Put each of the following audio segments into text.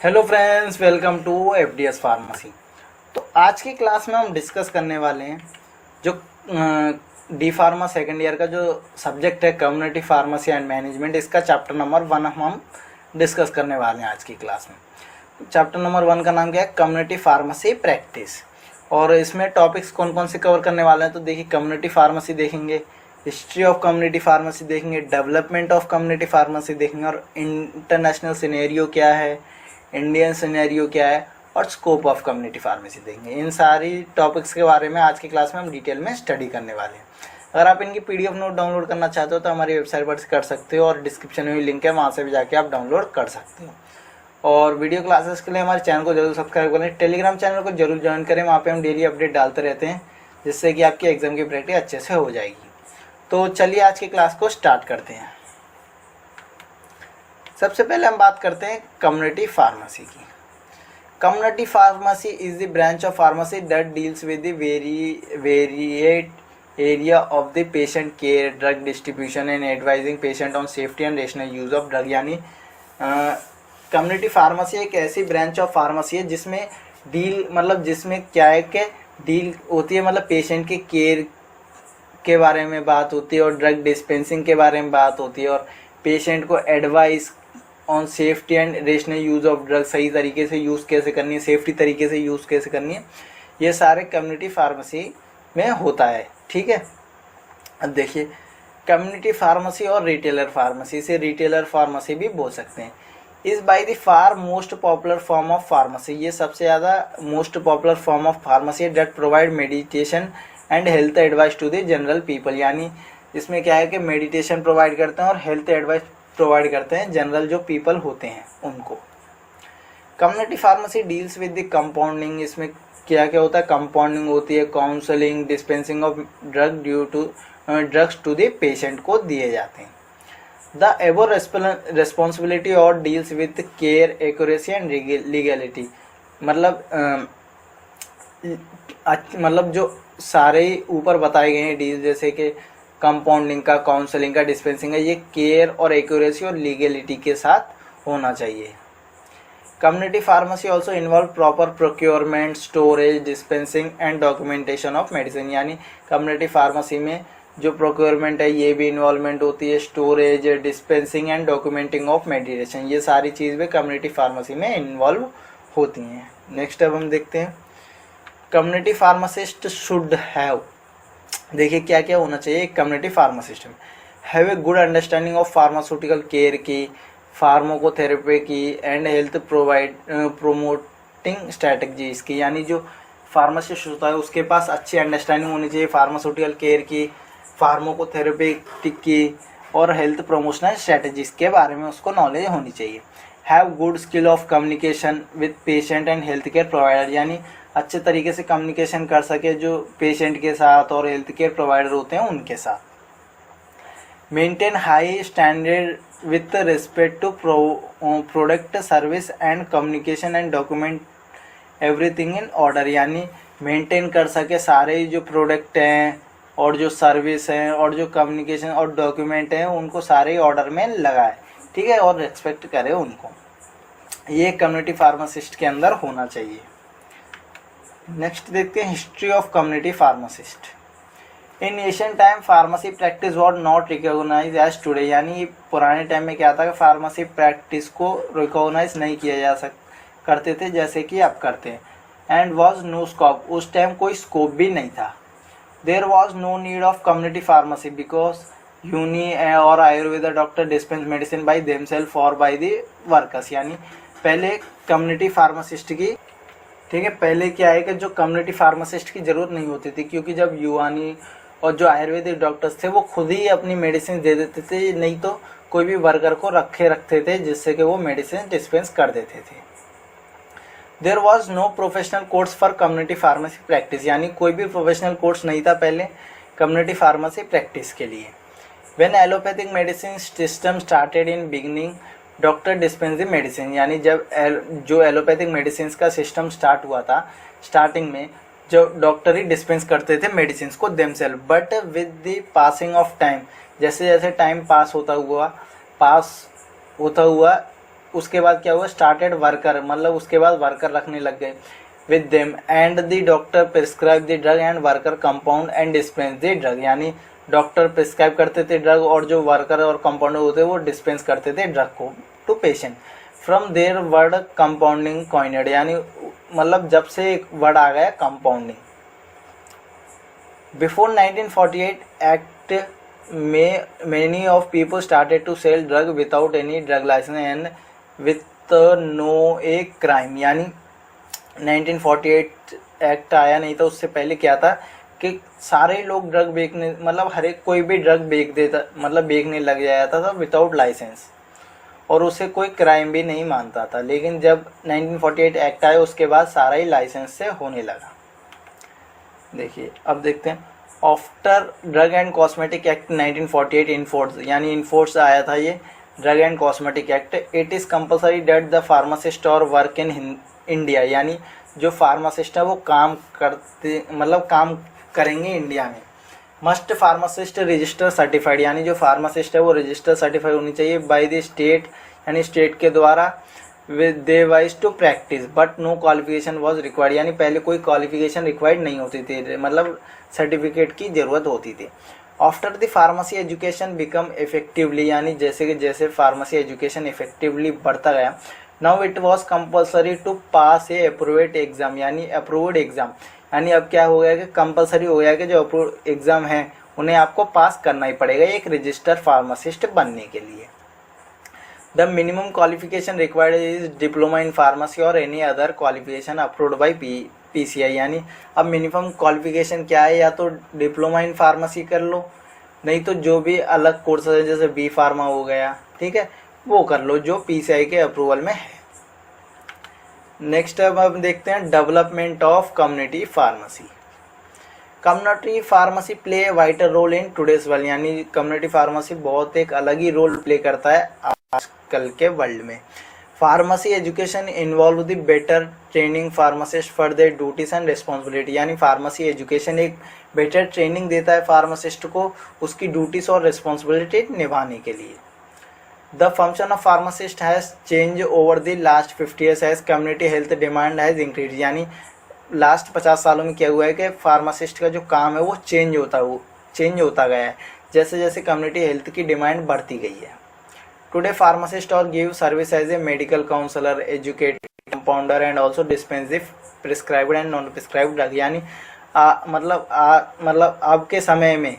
Hello friends, welcome to FDS pharmacy. तो आज की क्लास में हम डिस्कस करने वाले हैं जो डी फार्मा सेकेंड ईयर का जो सब्जेक्ट है कम्युनिटी फार्मेसी एंड मैनेजमेंट, इसका चैप्टर नंबर 1 हम डिस्कस करने वाले हैं आज की क्लास में। चैप्टर नंबर 1 का नाम क्या है? Community pharmacy practice. और इसमें टॉपिक्स कौन कौन से कवर करने वाले हैं? तो देखिए, कम्युनिटी फार्मेसी देखेंगे, हिस्ट्री ऑफ कम्युनिटी फार्मेसी देखेंगे, डेवलपमेंट ऑफ कम्युनिटी फार्मेसी देखेंगे, और इंटरनेशनल सिनेरियो क्या है, इंडियन सिनेरियो क्या है, और स्कोप ऑफ कम्युनिटी फार्मेसी देंगे। इन सारी टॉपिक्स के बारे में आज की क्लास में हम डिटेल में स्टडी करने वाले हैं। अगर आप इनकी पीडीएफ नोट डाउनलोड करना चाहते हो तो हमारी वेबसाइट पर कर सकते हो, और डिस्क्रिप्शन में भी लिंक है, वहाँ से भी जाके आप डाउनलोड कर सकते हो। और वीडियो क्लासेस के लिए हमारे चैनल को जरूर सब्सक्राइब करें, टेलीग्राम चैनल को जरूर ज्वाइन करें, वहाँ पर हम डेली अपडेट डालते रहते हैं, जिससे कि आपकी एग्जाम की प्रैक्टिस अच्छे से हो जाएगी। तो चलिए आज की क्लास को स्टार्ट करते हैं। सबसे पहले हम बात करते हैं कम्युनिटी फार्मेसी की। Community pharmacy is the branch of pharmacy that deals with the variate area of the patient care, drug distribution and advising patient on safety and rational use of drug. यानी community pharmacy एक ऐसी branch of pharmacy है जिसमें जिसमें क्या है कि deal होती है, मतलब पेशेंट के केयर के बारे में बात होती है, और ड्रग डिस्पेंसिंग के बारे में बात होती है, और पेशेंट को advice on safety and rational use of drug, सही तरीके से यूज़ कैसे करनी है, सेफ्टी तरीके से यूज़ कैसे करनी है, ये सारे कम्युनिटी फार्मेसी में होता है। ठीक है, अब देखिए, कम्युनिटी फार्मेसी और रिटेलर फार्मेसी, से रिटेलर फार्मेसी भी बोल सकते हैं। Is by the far most popular form of pharmacy, ये सबसे ज़्यादा most popular form of pharmacy that provide meditation and health advice to the general people. यानी इसमें क्या है कि मेडिटेशन प्रोवाइड करते हैं और हेल्थ एडवाइस प्रोवाइड करते हैं जनरल जो पीपल होते हैं उनको। Community pharmacy deals with the compounding, इसमें क्या क्या होता है? कंपाउंडिंग होती है, counselling, dispensing of drugs to the patient को दिए जाते हैं। द एबो रेस्पॉन्सिबिलिटी और deals with care, accuracy and legality. मतलब जो सारे ऊपर बताए गए हैं डील, जैसे कि कंपाउंडिंग का, काउंसलिंग का, डिस्पेंसिंग का, ये केयर और एक्यूरेसी और लीगलिटी के साथ होना चाहिए। Community pharmacy also involve proper procurement, storage, dispensing and documentation of medicine. यानी कम्युनिटी फार्मेसी में जो प्रोक्योरमेंट है ये भी इन्वॉल्वमेंट होती है, storage, dispensing and documenting of medicine, ये सारी चीज़ भी कम्युनिटी फार्मेसी में इन्वॉल्व होती हैं। नेक्स्ट अब हम देखते हैं कम्युनिटी फार्मासिस्ट शुड हैव, देखिए क्या क्या होना चाहिए एक कम्युनिटी फार्मासिस्ट में। Have a good understanding of pharmaceutical care की, फार्माकोथेरेपी की, एंड हेल्थ प्रोमोटिंग स्ट्रैटेजीज की। यानी जो फार्मासिस्ट होता है उसके पास अच्छी अंडरस्टैंडिंग होनी चाहिए फार्मास्यूटिकल केयर की, फार्माकोथेरेपी की, और हेल्थ प्रमोशनल स्ट्रैटेजीज के बारे में उसको नॉलेज होनी चाहिए। Have good skill of communication with patient and health care provider, यानी अच्छे तरीके से कम्युनिकेशन कर सके जो पेशेंट के साथ और हेल्थ केयर प्रोवाइडर होते हैं उनके साथ। Maintain high standard with respect to product, service and communication and document everything in order. यानी मेंटेन कर सके सारे जो प्रोडक्ट हैं और जो सर्विस हैं और जो कम्युनिकेशन और डॉक्यूमेंट हैं उनको सारे ऑर्डर में लगाए, ठीक है, और रेस्पेक्ट करे उनको। ये कम्युनिटी फार्मासिस्ट के अंदर होना चाहिए। नेक्स्ट देखते हैं history of community pharmacist. In ancient time pharmacy practice was not recognise as today, यानी पुराने टाइम में क्या था कि फार्मेसी प्रैक्टिस को रिकॉग्नाइज नहीं किया जा करते थे जैसे कि अब करते हैं। एंड वॉज नो स्कोप, उस टाइम कोई स्कोप भी नहीं था। There was no need of community pharmacy because Unani और Ayurveda doctor dispense medicine by themselves और बाई द वर्कर्स। यानी पहले कम्युनिटी फार्मासिस्ट की, ठीक है, पहले क्या है कि जो कम्युनिटी फार्मासिस्ट की ज़रूरत नहीं होती थी, क्योंकि जब यूनानी और जो आयुर्वेदिक डॉक्टर्स थे वो खुद ही अपनी मेडिसिन दे देते थे, नहीं तो कोई भी वर्कर को रखते थे जिससे कि वो मेडिसिन डिस्पेंस कर देते थे। There was no professional course for community pharmacy practice, यानी कोई भी प्रोफेशनल कोर्स नहीं था पहले कम्युनिटी फार्मेसी प्रैक्टिस के लिए। When allopathic medicine system started in beginning, doctor dispense the medicine, यानी जब जो एलोपैथिक मेडिसिन का सिस्टम स्टार्ट हुआ था, स्टार्टिंग में जो डॉक्टर ही डिस्पेंस करते थे मेडिसिन को themself. But with the passing of time, जैसे जैसे टाइम पास होता हुआ उसके बाद क्या हुआ, स्टार्टेड वर्कर, मतलब उसके बाद वर्कर रखने लग गए with them and the doctor prescribe the drug and worker compound and dispense the drug, यानी डॉक्टर प्रिस्क्राइब करते थे ड्रग और जो वर्कर और कंपाउंडर होते वो डिस्पेंस करते थे ड्रग को to patient. From there word compounding coined, यानी मतलब जब से एक वर्ड आ गया कंपाउंडिंग। बिफोर 1948 एक्ट में many of people started to sell drug without any drug license and with no a crime, यानी 1948 एक्ट आया नहीं था उससे पहले क्या था कि सारे लोग ड्रग बेचने, मतलब हर एक कोई भी ड्रग बेच देता, मतलब बेचने लग जाता था विदाउट लाइसेंस, और उसे कोई क्राइम भी नहीं मानता था। लेकिन जब 1948 एक्ट आया उसके बाद सारा ही लाइसेंस से होने लगा। देखिए अब देखते हैं, after drug and cosmetic act 1948 in force, यानी इनफोर्स आया था ये drug and cosmetic act. It is compulsory that the pharmacist और वर्क इन इंडिया, यानी जो फार्मासिस्ट है वो काम करते, मतलब काम करेंगे इंडिया में। मस्ट फार्मासिस्ट रजिस्टर सर्टिफाइड, यानी जो फार्मासिस्ट है वो रजिस्टर सर्टिफाइड होनी चाहिए बाय द स्टेट, यानी स्टेट के द्वारा with they wise to practice but no qualification was required, यानी पहले कोई क्वालिफिकेशन रिक्वायर्ड नहीं होती थी, मतलब सर्टिफिकेट की ज़रूरत होती थी। After the pharmacy education become effectively, यानी जैसे कि जैसे फार्मेसी एजुकेशन इफेक्टिवली बढ़ता गया, now it was compulsory to pass a approved exam, यानी अप्रूव्ड एग्ज़ाम, यानी अब क्या हो गया कि कंपलसरी हो गया कि जो अप्रूव्ड एग्ज़ाम है उन्हें आपको पास करना ही पड़ेगा एक रजिस्टर्ड फार्मासिस्ट बनने के लिए। The minimum qualification required is diploma in pharmacy और any other qualification approved by PCI, यानी अब मिनिमम क्वालिफिकेशन क्या है, या तो डिप्लोमा इन फार्मेसी कर लो, नहीं तो जो भी अलग कोर्सेज है जैसे B फार्मा हो गया, ठीक है, वो कर लो जो PCI के अप्रूवल में है। नेक्स्ट अब हम देखते हैं development of community pharmacy. Community pharmacy play a vital role in today's world, यानी कम्युनिटी फार्मेसी बहुत एक अलग ही रोल प्ले करता है आजकल के वर्ल्ड में। Pharmacy education involve the better training pharmacist for their duties and responsibility, यानी फार्मेसी एजुकेशन एक बेटर ट्रेनिंग देता है फार्मासिस्ट को उसकी ड्यूटीज और रिस्पॉन्सिबिलिटी निभाने के लिए। The function of pharmacist has change over the last 50 years as community health demand has increase, यानी लास्ट 50 सालों में क्या हुआ है कि फार्मासिस्ट का जो काम है वो चेंज होता गया है जैसे जैसे कम्युनिटी हेल्थ की डिमांड बढ़ती गई है। टुडे फार्मासिस्ट और give service as a medical counsellor, educate, compounder and also dispense the prescribed and non prescribed drug, यानी मतलब अब के समय में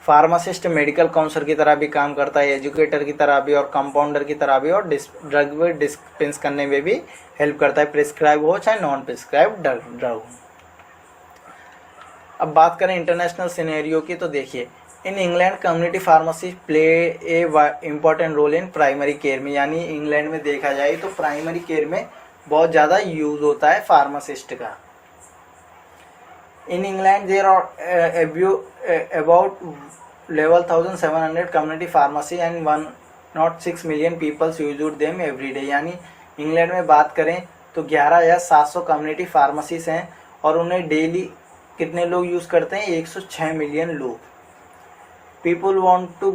फार्मासिस्ट मेडिकल काउंसलर की तरह भी काम करता है, एजुकेटर की तरह भी और कंपाउंडर की तरह भी, और ड्रग भी डिस्पेंस करने में भी हेल्प करता है, प्रिस्क्राइब हो चाहे नॉन प्रिस्क्राइब ड्रग हो। अब बात करें इंटरनेशनल सिनेरियो की, तो देखिए in England community pharmacy play a important role in primary care में, यानी इंग्लैंड में देखा जाए तो प्राइमरी केयर में बहुत ज़्यादा यूज़ होता है फार्मासिस्ट का। In England there are about 11,700 community pharmacy and 106 million peoples use them every day, यानी इंग्लैंड में बात करें तो 11,700 कम्युनिटी फार्मेसीज हैं और उन्हें डेली कितने लोग यूज़ करते हैं, 106 मिलियन लोग। People want to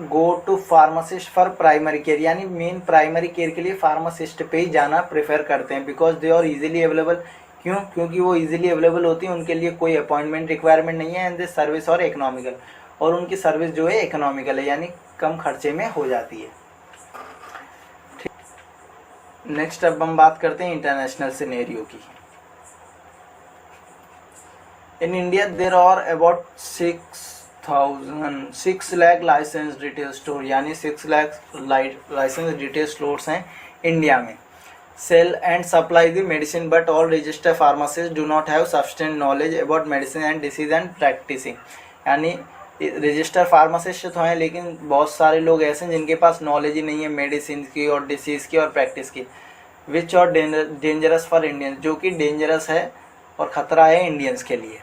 go to pharmacist for primary care, यानी मेन प्राइमरी केयर के लिए फार्मासिस्ट पे ही जाना प्रेफर करते हैं, because they are easily available. क्यों? क्योंकि वो इजीली अवेलेबल होती है, उनके लिए कोई अपॉइंटमेंट रिक्वायरमेंट नहीं है, एंड दे सर्विस और इकोनॉमिकल, और उनकी सर्विस जो है इकोनॉमिकल है, यानी कम खर्चे में हो जाती है। नेक्स्ट अब हम बात करते हैं इंटरनेशनल सिनेरियो की। In India there are about 6 lakh licence retail store, यानी 6 लाख लाइसेंस रिटेल स्टोर्स हैं इंडिया में। Sale and supply the medicine but all registered pharmacist do not have sufficient knowledge about medicine and disease and practising, यानी register pharmacist तो हैं लेकिन बहुत सारे लोग ऐसे हैं जिनके पास नॉलेज ही नहीं है मेडिसिन की और डिसीज़ की और प्रैक्टिस की। विच और डेंजरस फॉर इंडियंस, जो कि डेंजरस है और ख़तरा है इंडियंस के लिए।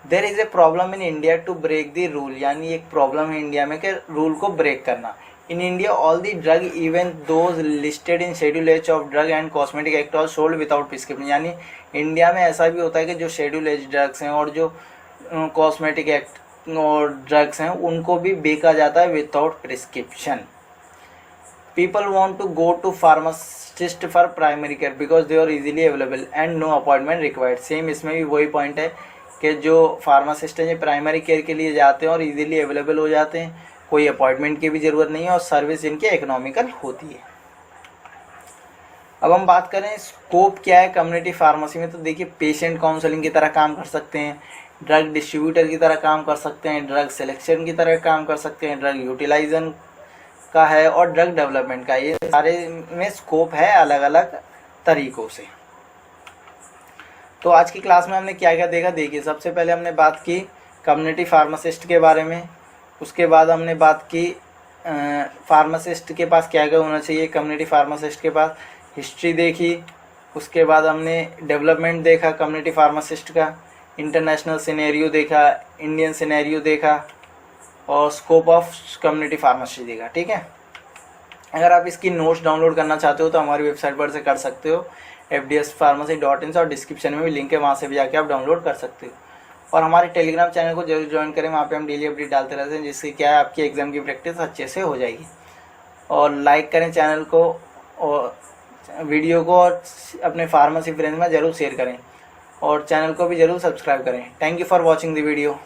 There is a problem in India to break the rule, यानी एक प्रॉब्लम है इंडिया में कि रूल को ब्रेक करना। In India all the drug even those listed in schedule H of drug and cosmetic act are sold without prescription, यानी India में ऐसा भी होता है कि जो शेड्यूल एच ड्रग्स हैं और जो कॉस्मेटिक एक्ट और ड्रग्स हैं उनको भी बेचा जाता है without prescription. People want to go to pharmacist for primary care because they are easily available and no appointment required. Same इसमें भी वही पॉइंट है कि जो फार्मासिस्ट हैं ये प्राइमरी केयर के लिए जाते हैं और इजीली अवेलेबल हो जाते हैं, कोई अपॉइंटमेंट की भी ज़रूरत नहीं है और सर्विस इनकी इकोनॉमिकल होती है। अब हम बात करें स्कोप क्या है कम्युनिटी फार्मेसी में, तो देखिए पेशेंट काउंसलिंग की तरह काम कर सकते हैं, ड्रग डिस्ट्रीब्यूटर की तरह काम कर सकते हैं, ड्रग सिलेक्शन की तरह काम कर सकते हैं, ड्रग यूटिलाइजेशन का है और ड्रग डेवलपमेंट का, ये सारे में स्कोप है अलग अलग तरीक़ों से। तो आज की क्लास में हमने क्या क्या देखा, देखिए सबसे पहले हमने बात की कम्युनिटी फार्मासिस्ट के बारे में, उसके बाद हमने बात की फार्मासिस्ट के पास क्या क्या होना चाहिए, कम्युनिटी फार्मासिस्ट के पास हिस्ट्री देखी, उसके बाद हमने डेवलपमेंट देखा कम्युनिटी फार्मासिस्ट का, इंटरनेशनल सिनेरियो देखा, इंडियन सिनेरियो देखा और स्कोप ऑफ कम्युनिटी फार्मेसी देखा। ठीक है, अगर आप इसकी नोट्स डाउनलोड करना चाहते हो तो हमारी वेबसाइट पर से कर सकते हो fdspharmacy.in, और डिस्क्रिप्शन में भी लिंक है, वहाँ से भी जाके आप डाउनलोड कर सकते हो। और हमारे टेलीग्राम चैनल को जरूर ज्वाइन करें, वहाँ पे हम डेली अपडेट डालते रहते हैं, जिससे क्या है आपकी एग्ज़ाम की प्रैक्टिस अच्छे से हो जाएगी। और लाइक करें चैनल को और वीडियो को, और अपने फार्मेसी फ्रेंड्स में ज़रूर शेयर करें और चैनल को भी ज़रूर सब्सक्राइब करें। Thank you for watching the video.